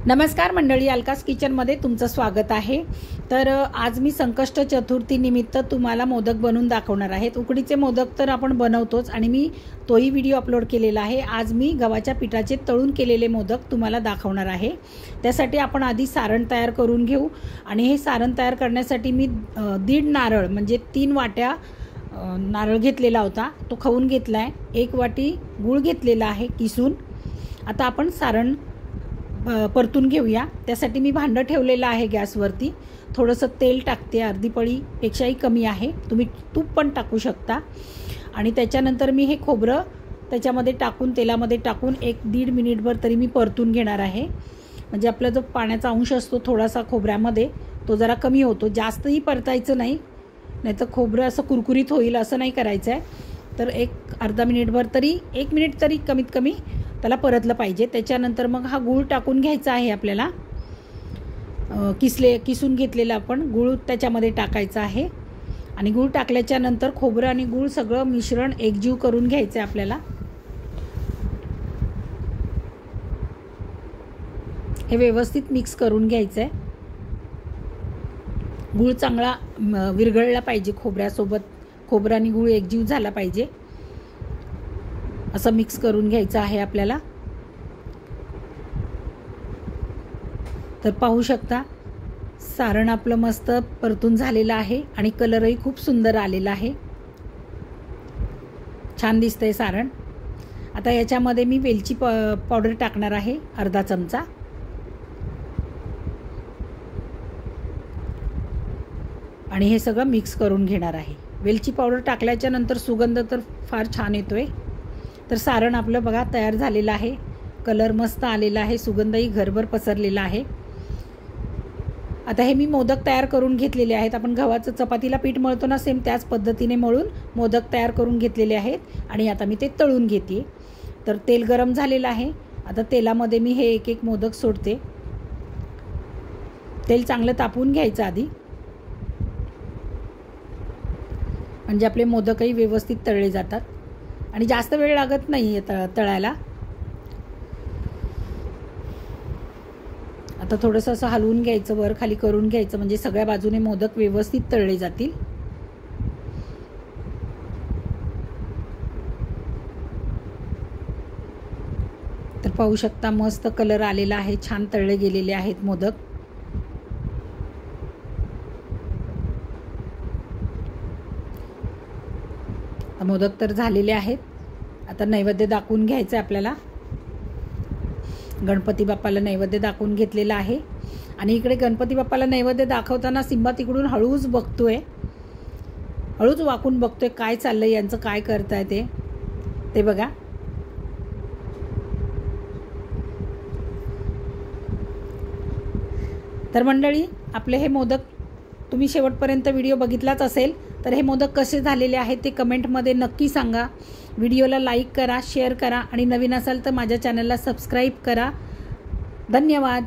नमस्कार मंडळी, अलकास किचनमध्ये तुमचं स्वागत आहे। तर आज मी संकष्ट चतुर्थी निमित्त तुम्हाला मोदक बनवून दाखवणार आहे। उकडीचे मोदक तर आपण बनवतोच आणि मी तोही व्हिडिओ अपलोड केलेला आहे। आज मी गव्हाच्या पिठाचे तळून केलेले मोदक तुम्हाला दाखवणार आहे। त्यासाठी आपण आधी सारण तयार करून घेऊ आणि हे सारण तयार करण्यासाठी मी 1.5 नारळ म्हणजे 3 वाट्या नारळ घेतलेला होता, तो खवून घेतला आहे। 1 वाटी गूळ घेतलेला आहे किसून। आता आपण सारण परतून घेऊया। त्यासाठी मी भांडं ठेवलेलं आहे गॅसवरती। थोडंसं तेल टाकते, अर्धी पळीपेक्षाही कमी आहे, तुम्ही तूप पण टाकू शकता। आणि त्याच्यानंतर मी हे खोबरं त्याच्यामध्ये टाकून तेलामध्ये टाकून 1-1.5 मिनिटभर तरी मी परतून घेणार आहे। म्हणजे आपला जो पाण्याचा अंश असतो थोडासा खोबऱ्यामध्ये तो जरा कमी होतो, जास्तही परतायचं नाही, नाहीतर खोबरं असं कुरकुरीत होईल असं नाही करायचं आहे। तर अर्धा मिनिटभर तरी 1 मिनिट तरी कमीत कमी त्याला परतलं पाहिजे। त्याच्यानंतर मग हा गूळ टाकून घ्यायचा आहे आपल्याला। किसून घेतलेला आपण गूळ त्याच्यामध्ये टाकायचा आहे आणि गूळ टाकल्याच्या नंतर खोबरं आणि गूळ सगळं मिश्रण एकजीव करून घ्यायचं आहे आपल्याला। हे व्यवस्थित मिक्स करून घ्यायचं आहे। गूळ चांगला विरघळला पाहिजे खोबऱ्यासोबत, खोबरं आणि गूळ एकजीव झाला पाहिजे, असं मिक्स करून घ्यायचं आहे आपल्याला। तर पाहू शकता सारण आपलं मस्त परतून झालेलं आहे आणि कलरही खूप सुंदर आलेला आहे, छान दिसतंय सारण। आता याच्यामध्ये मी वेलची पावडर टाकणार आहे, अर्धा चमचा। आणि हे सगळं मिक्स करून घेणार आहे। वेलची पावडर टाकल्याच्या नंतर सुगंध तर फार छान येतोय। तर सारण आपलं बघा तयार झालेलं आहे, कलर मस्त आलेला आहे, सुगंधही घरभर पसरलेला आहे। आता हे मी मोदक तयार करून घेतलेले आहेत। आपण गव्हाचं चपातीला पीठ मळतो ना, सेम त्याच पद्धतीने मळून मोदक तयार करून घेतलेले आहेत आणि आता मी ते तळून घेते। तर तेल गरम झालेलं आहे, आता तेलामध्ये मी हे एक मोदक सोडते। तेल चांगलं तापवून घ्यायचं आधी, म्हणजे आपले मोदकही व्यवस्थित तळले जातात आणि जास्त वेळ लागत नाही तळायला। आता थोडंसं असं हलवून घ्यायचं, वर खाली करून घ्यायचं, म्हणजे सगळ्या बाजूने मोदक व्यवस्थित तळले जातील। तर पाहू शकता मस्त कलर आलेला आहे, छान तळले गेलेले आहेत मोदक। मोदक तर झालेले आहेत। आता नैवेद्य दाखवून घ्यायचं आहे आपल्याला। गणपती बाप्पाला नैवेद्य दाखवून घेतलेला आहे आणि इकडे गणपती बाप्पाला नैवेद्य दाखवताना सिंबा तिकडून हळूच बघतोय, हळूच वाकून बघतोय काय चाललंय यांचं, काय करताय ते बघा। तर मंडळी, आपले हे मोदक तुम्ही शेवटपर्यंत व्हिडिओ बघितलाच असेल, तर हे मोदक कसे झालेले आहेत ते कमेंटमध्ये नक्की सांगा। व्हिडिओला लाईक करा, शेअर करा आणि नवीन असाल तर माझ्या चॅनलला सबस्क्राईब करा। धन्यवाद।